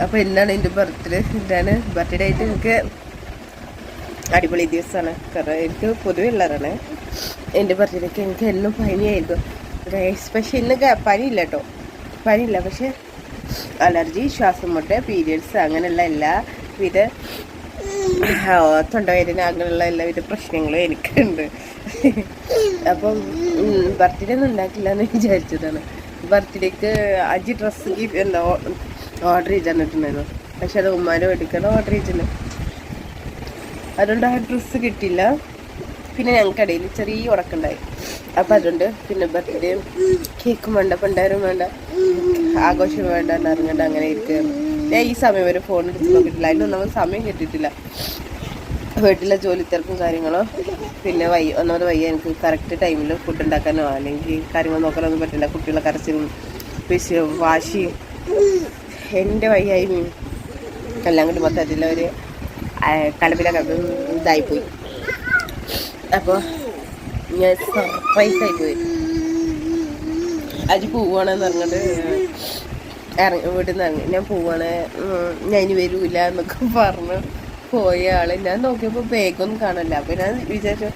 അപ്പോൾ ഇന്നാണ് എൻ്റെ ബർത്ത്ഡേ. ഇതാണ് ബർത്ത്ഡേ ആയിട്ട് എനിക്ക് അടിപൊളി ദിവസമാണ്. കാരണം എനിക്ക് പൊതുവെ ഉള്ളതാണ് എൻ്റെ ബർത്ത്ഡേക്ക്. എനിക്ക് എന്നും പനിയായിരുന്നു. പക്ഷേ ഇന്ന് പനിയില്ല കേട്ടോ, പനിയില്ല. പക്ഷേ അലർജി, ശ്വാസം മുട്ട, പീരിയഡ്സ് അങ്ങനെയുള്ള എല്ലാവിധ തൊണ്ടവേദന അങ്ങനെയുള്ള എല്ലാവിധ പ്രശ്നങ്ങളും എനിക്കുണ്ട്. അപ്പം ബർത്ത്ഡേ ഒന്നും ഉണ്ടാക്കില്ല എന്ന് വിചാരിച്ചതാണ്. ബർത്ത്ഡേക്ക് 5 ഡ്രസ്സ് എന്താ ഓർഡർ ചെയ്ത് തന്നിട്ടുണ്ടായിരുന്നു. പക്ഷെ അത് ഉമ്മാൻ്റെ വീട്ടിലേക്കാണ് ഓർഡർ ചെയ്തിട്ടുണ്ട്. അതുകൊണ്ട് ആ ഡ്രസ്സ് കിട്ടിയില്ല. പിന്നെ ഞങ്ങൾക്കിടയിൽ ചെറിയ ഉറക്കുണ്ടായി. അപ്പം അതുകൊണ്ട് പിന്നെ ബർത്ത്ഡേ കേക്കും വേണ്ട, പണ്ടാരും വേണ്ട, ആഘോഷം വേണ്ട, ഇറങ്ങേണ്ട, അങ്ങനെ ഇരിക്കുകയാണ്. ഞാൻ ഈ സമയം വരെ ഫോൺ എടുത്ത് നോക്കിയിട്ടില്ല. അതിനൊന്നും നമുക്ക് സമയം കിട്ടിയിട്ടില്ല. വീട്ടിലെ ജോലി തിരക്കും കാര്യങ്ങളോ, പിന്നെ ഒന്നാമത് വയ്യ എനിക്ക് കറക്റ്റ് ടൈമിൽ ഫുഡ് ഉണ്ടാക്കാനോ അല്ലെങ്കിൽ കാര്യങ്ങൾ നോക്കാനൊന്നും പറ്റില്ല. കുട്ടികളെ കരച്ചിലും വാശിയും എൻ്റെ വയ്യായ്മയും എല്ലാം കൂടി മൊത്തത്തിൽ ഒരു കലപ്പിലൊക്കെ ഇതായിപ്പോയി. അപ്പോൾ ഞാൻ സർപ്രൈസായിപ്പോയി. അജി പോവുകയാണെന്ന് പറഞ്ഞിട്ട് വീട്ടിൽ നിന്ന് ഇറങ്ങി. ഞാൻ പോവുകയാണ്, ഞാൻ ഇനി വരൂല എന്നൊക്കെ പറഞ്ഞ് പോയ ആൾ. ഞാൻ നോക്കിയപ്പോൾ ബാഗൊന്നും കാണില്ല. അപ്പോൾ ഞാൻ വിചാരിച്ചു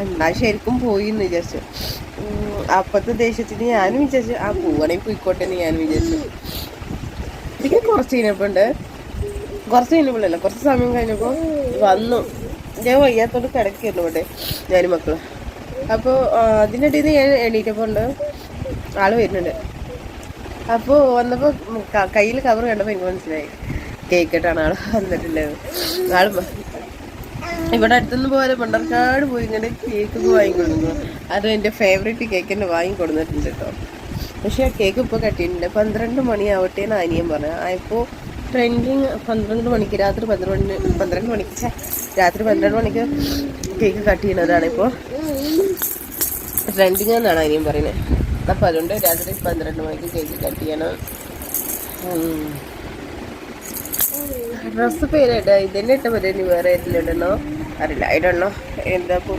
എന്നാ ശരിക്കും പോയി എന്ന് വിചാരിച്ചു. അപ്പത്തെ ദേഷ്യത്തിന് ഞാനും വിചാരിച്ചു പോവുകയാണെങ്കിൽ പോയിക്കോട്ടെ എന്ന് ഞാൻ വിചാരിച്ചു. പിന്നെ കുറച്ച് കഴിഞ്ഞപ്പോഴല്ല കുറച്ച് സമയം കഴിഞ്ഞപ്പോൾ വന്നു. ഞാൻ വയ്യാത്തോണ്ട് കിടക്കുന്നു ഇവിടെ ഞാനും മക്കളും. അപ്പോൾ അതിനിടയിൽ ഞാൻ എണീറ്റപ്പോൾ ഉണ്ട് ആൾ വരുന്നുണ്ട്. അപ്പോൾ വന്നപ്പോൾ കയ്യിൽ കവർ കണ്ടപ്പോൾ എനിക്ക് മനസ്സിലായി കേക്കിട്ടാണ് ആൾ വന്നിട്ടുള്ളത്. ആൾ ഇവിടെ അടുത്തുനിന്ന് പോലെ പണ്ടർക്കാട് പോയി ഇങ്ങനെ കേക്ക് വാങ്ങിക്കൊടുക്കുന്നു. അത് എൻ്റെ ഫേവറേറ്റ് കേക്ക് തന്നെ വാങ്ങിക്കൊടുന്നിട്ടുണ്ട് കേട്ടോ. പക്ഷേ ആ കേക്ക് ഇപ്പോൾ കട്ടിയിട്ടുണ്ട്. 12 മണിയാവട്ടെ എന്ന് അനിയൻ പറഞ്ഞു. ഇപ്പോൾ ട്രെൻഡിങ് 12 മണിക്ക്, രാത്രി 12 മണിക്ക് കേക്ക് കട്ട് ചെയ്യുന്നതാണ് ഇപ്പോൾ ട്രെൻഡിങ് എന്നാണ് അനിയൻ പറയുന്നത്. അപ്പോൾ അതുകൊണ്ട് രാത്രി 12 മണിക്ക് കേക്ക് കട്ട് ചെയ്യണം. ഡ്രസ്സ് പേരായിട്ട് ഇതന്നെ ഇട്ട പോലെ ഇനി വേറെ ഏതിലിടണോ അറിയില്ല. ഇടണോ എന്താ ഇപ്പോൾ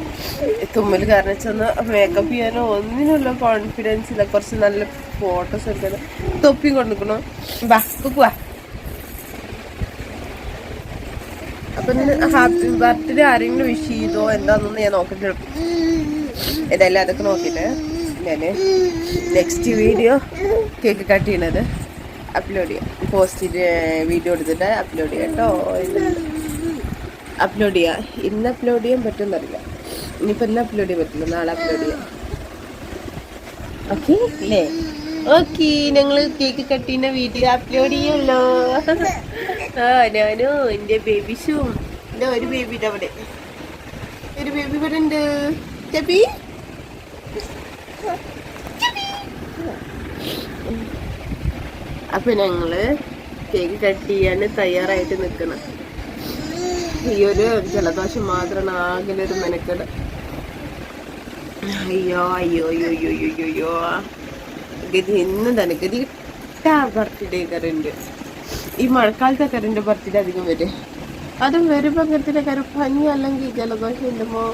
തുമ്മൽ കാരണം ചെന്ന് മേക്കപ്പ് ചെയ്യാനോ ഒന്നിനുള്ള കോൺഫിഡൻസ് ഇല്ല. കുറച്ച് നല്ല ഫോട്ടോസ് എടുക്കണം. തൊപ്പിയും കൊണ്ടുനിൽക്കണോ വാ. അപ്പം ഹാപ്പി ബർത്ത്ഡേ ആരെങ്കിലും വിഷ് ചെയ്തോ എന്താണെന്നൊന്ന് ഞാൻ നോക്കിയിട്ട് ഏതായാലും അതൊക്കെ നോക്കിയിട്ട് ഞാൻ നെക്സ്റ്റ് വീഡിയോ കേക്ക് കട്ട് ചെയ്യണത് അപ്ലോഡ് ചെയ്യാം. പോസ്റ്റ് വീഡിയോ എടുത്തിട്ട് അപ്ലോഡ് ചെയ്യാം കേട്ടോ. അപ്ലോഡ് ചെയ്യാം. ഇന്ന് അപ്ലോഡ് ചെയ്യാൻ പറ്റുമെന്നറിയില്ല. ഇനിയിപ്പോൾ ഇന്ന് അപ്ലോഡ് ചെയ്യാൻ പറ്റില്ല, നാളെ അപ്ലോഡ് ചെയ്യാം. ഓക്കെ അല്ലേ? ഓക്കെ, ഞങ്ങൾ കേക്ക് കട്ട് ചെയ്യുന്ന വീഡിയോ അപ്ലോഡ് ചെയ്യുമല്ലോ. ഞാനും എൻ്റെ ബേബീസും എൻ്റെ ഒരു ബേബിയുടെ അവിടെ ഒരു ബേബി ഇവിടെ ഉണ്ട്. ചെപ്പി അപ്പം ഞങ്ങൾ കേക്ക് കട്ട് ചെയ്യാൻ തയ്യാറായിട്ട് നിൽക്കണം. ഈ ഒരു ജലദോഷം മാത്രമാണ് ആകെ ഒരു മെനക്കെട്. അയ്യോ ഗതി ഇന്ന് തന്നെ ഗതി കിട്ടാ ബർത്ത്ഡേ കറണ്ട്. ഈ മഴക്കാലത്തെ കറണ്ട് ബർത്ത്ഡേ അധികം വരും. അതും വരുമ്പോൾ അങ്ങനത്തെ കാര്യം പനി അല്ലെങ്കിൽ ജലദോഷം ഉണ്ടുമ്പോൾ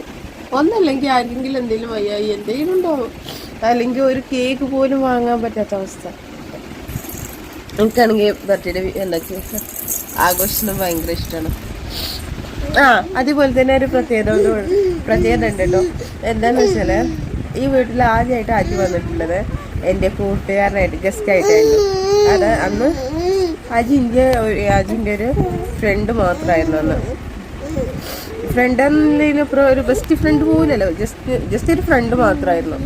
ഒന്നല്ലെങ്കിൽ ആർക്കെങ്കിലും എന്തെങ്കിലും വയ്യായി എന്തെങ്കിലും ഉണ്ടാവും. അല്ലെങ്കിൽ ഒരു കേക്ക് പോലും വാങ്ങാൻ പറ്റാത്ത അവസ്ഥ. എനിക്കാണെങ്കിൽ ബർത്ത്ഡേ എന്താക്കി ആഘോഷിക്കുന്നത് ഭയങ്കര ഇഷ്ടമാണ്. അതുപോലെ തന്നെ ഒരു പ്രത്യേകത ഉണ്ട് കേട്ടോ. എന്താണെന്ന് വെച്ചാൽ ഈ വീട്ടിൽ ആദ്യമായിട്ട് അജി വന്നിട്ടുള്ളത് എൻ്റെ കൂട്ടുകാരനായിട്ട് ഗസ്റ്റായിട്ടായിരുന്നു. അത് അന്ന് അജിൻ്റെ ഒരു ഫ്രണ്ട് മാത്രമായിരുന്നു. അന്ന് ഫ്രണ്ട് എന്നതിനപ്പുറം ഒരു ബെസ്റ്റ് ഫ്രണ്ട് പോലല്ലോ, ജസ്റ്റ് ഒരു ഫ്രണ്ട് മാത്രമായിരുന്നു.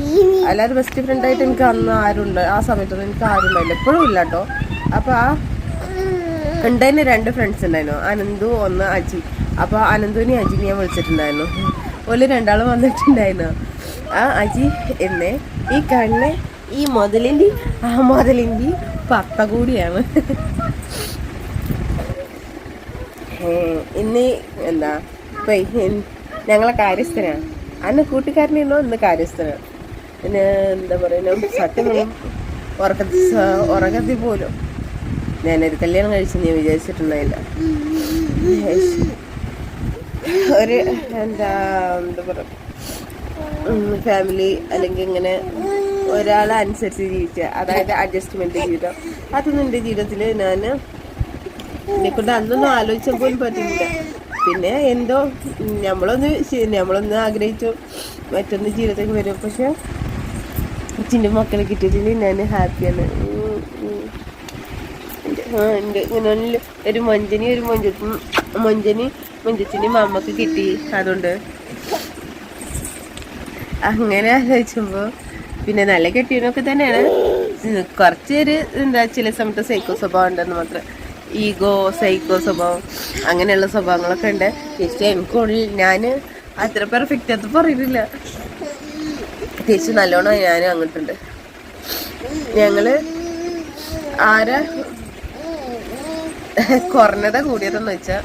അല്ലാതെ ബെസ്റ്റ് ഫ്രണ്ടായിട്ട് എനിക്ക് അന്ന് ആരുണ്ട് ആ സമയത്തൊന്നും എനിക്ക് ആരും ഉണ്ടായില്ല, എപ്പോഴും ഇല്ല കേട്ടോ. അപ്പോൾ ഉണ്ടായിരുന്നു 2 ഫ്രണ്ട്സ് ഉണ്ടായിരുന്നു, അനന്തു ഒന്ന് അജി. അപ്പോൾ അനന്തുവിനെ അജിനെ ഞാൻ വിളിച്ചിട്ടുണ്ടായിരുന്നു. ഓല് 2 വന്നിട്ടുണ്ടായിരുന്നു. ആ അജി എന്നെ ഈ കണ്ണ് ഈ മുതലിൻ്റെ പത്ത കൂടിയാണ്. ഇന്ന് എന്താ ഇപ്പം ഞങ്ങളെ കാര്യസ്ഥനാണ്. അന്ന് കൂട്ടുകാരനെന്നോ ഇന്ന് കാര്യസ്ഥനാണ്. പിന്നെ എന്താ പറയുക, സത്യം ഉറക്കത്തിൽ പോലും ഞാനൊരു കല്യാണം കഴിച്ച് ഞാൻ വിചാരിച്ചിട്ടുണ്ടായില്ല. ഒരു എന്താ പറയുക ഫാമിലി അല്ലെങ്കിൽ ഇങ്ങനെ ഒരാളെ അനുസരിച്ച് ജീവിക്കുക, അതായത് അഡ്ജസ്റ്റ്മെൻറ്റ് ജീവിതം, അതൊന്നും എൻ്റെ ജീവിതത്തിൽ ഞാൻ എന്നെക്കൊണ്ട് അന്നൊന്നും ആലോചിച്ചാൽ പോലും പറ്റുന്നില്ല. പിന്നെ എന്തോ നമ്മളൊന്ന് ആഗ്രഹിച്ചു മറ്റൊന്ന് ജീവിതത്തിൽ വരും. പക്ഷെ അച്ഛൻ്റെ മക്കളെ കിട്ടിയിട്ടില്ല, ഞാൻ ഹാപ്പിയാണ്. ഉണ്ട് ഇങ്ങനെ ഒരു മൊഞ്ചത്തിൻ്റെ അമ്മക്ക് കിട്ടി. അതുകൊണ്ട് അങ്ങനെ ആലോചിച്ചുമ്പോൾ പിന്നെ നല്ല കെട്ടിയനൊക്കെ തന്നെയാണ്. കുറച്ചൊരു ചില സമയത്ത് സൈക്കോ സ്വഭാവം ഉണ്ടെന്ന് മാത്രം. ഈഗോ, സൈക്കോ സ്വഭാവം, അങ്ങനെയുള്ള സ്വഭാവങ്ങളൊക്കെ ഉണ്ട്. തിരിച്ച് എനിക്കുള്ളിൽ ഞാൻ അത്ര പെർഫെക്റ്റ് അത് പറയുന്നില്ല. തിരിച്ച് നല്ലോണം ഞാനും അങ്ങോട്ടുണ്ട്. ഞങ്ങള് ആരാ കുറഞ്ഞതാ കൂടിയതെന്ന് വെച്ചാൽ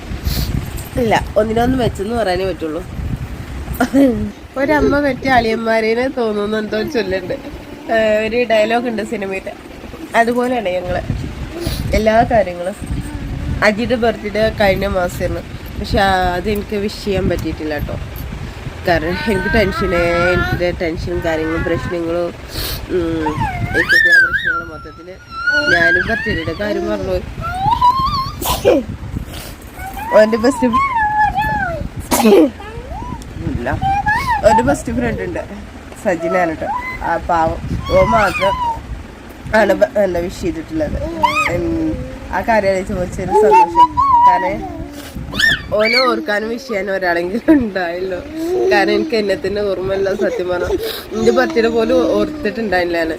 ഇല്ല, ഒന്നിനൊന്നും വെച്ചെന്ന് പറയാനേ പറ്റുള്ളൂ. ഒരമ്മ പറ്റിയ അളിയന്മാരേനെ തോന്നുന്നു എന്തോ ചൊല്ലുണ്ട്, ഒരു ഡയലോഗ് ഉണ്ട് സിനിമയിൽ. അതുപോലെയാണ് ഞങ്ങള് എല്ലാ കാര്യങ്ങളും. അജിയുടെ ബർത്ത്ഡേ കഴിഞ്ഞ മാസമായിരുന്നു. പക്ഷെ അതെനിക്ക് വിഷ് ചെയ്യാൻ പറ്റിയിട്ടില്ല കേട്ടോ. കാരണം എനിക്ക് ടെൻഷനും കാര്യങ്ങളും പ്രശ്നങ്ങളും മൊത്തത്തിൽ ഞാനും ബർത്ത്ഡേയുടെ കാര്യം പറഞ്ഞു. എൻ്റെ ബെസ്റ്റ് ഫ്രണ്ട് ഉണ്ട്, സജിനാണ് കേട്ടോ. ആ പാവം ഓ മാത്രം ആണ് എന്താ വിഷ് ചെയ്തിട്ടുള്ളത്. ആ കാര്യം ചോദിച്ചൊരു സന്തോഷം. കാരണം ഓനെ ഓർക്കാനും വിഷ് ചെയ്യാനും ഒരാളെങ്കിലും ഉണ്ടായല്ലോ. കാരണം എനിക്ക് എന്നെ തന്നെ ഓർമ്മയില്ല. സത്യം പറഞ്ഞാൽ എൻ്റെ ബർത്ത്ഡേ പോലും ഓർത്തിട്ടുണ്ടായില്ല ഞാൻ.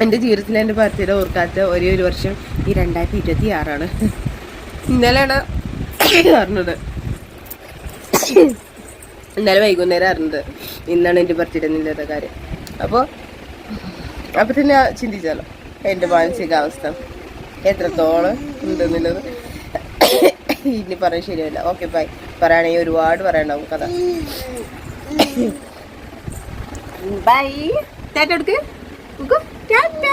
എൻ്റെ ജീവിതത്തിൽ എൻ്റെ ബർത്ത്ഡേ ഓർക്കാത്ത ഒരേ ഒരു വർഷം ഈ 2026 ഇന്നലെയാണ് അറിഞ്ഞത്. ഇന്നലെ വൈകുന്നേരം അറിഞ്ഞത് ഇന്നാണ് എൻ്റെ ബർത്ത്ഡേ എന്നുള്ളത് കാര്യം. അപ്പോൾ തന്നെ ചിന്തിച്ചാലോ എൻ്റെ മാനസികാവസ്ഥ എത്രത്തോളം ഉണ്ടെന്നുള്ളത്. ഇനി പറയാൻ ശരിയല്ല. Okay bye. പറയുകയാണെങ്കിൽ ഒരുപാട് പറയാനുണ്ടാവും കഥ. ബൈ. ടാറ്റ എടുക്ക്. ടാറ്റ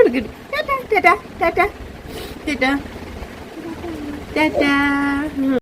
എടുക്ക്. ടാറ്റ ടാറ്റ ടാറ്റ ടാറ്റ ടാറ്റ.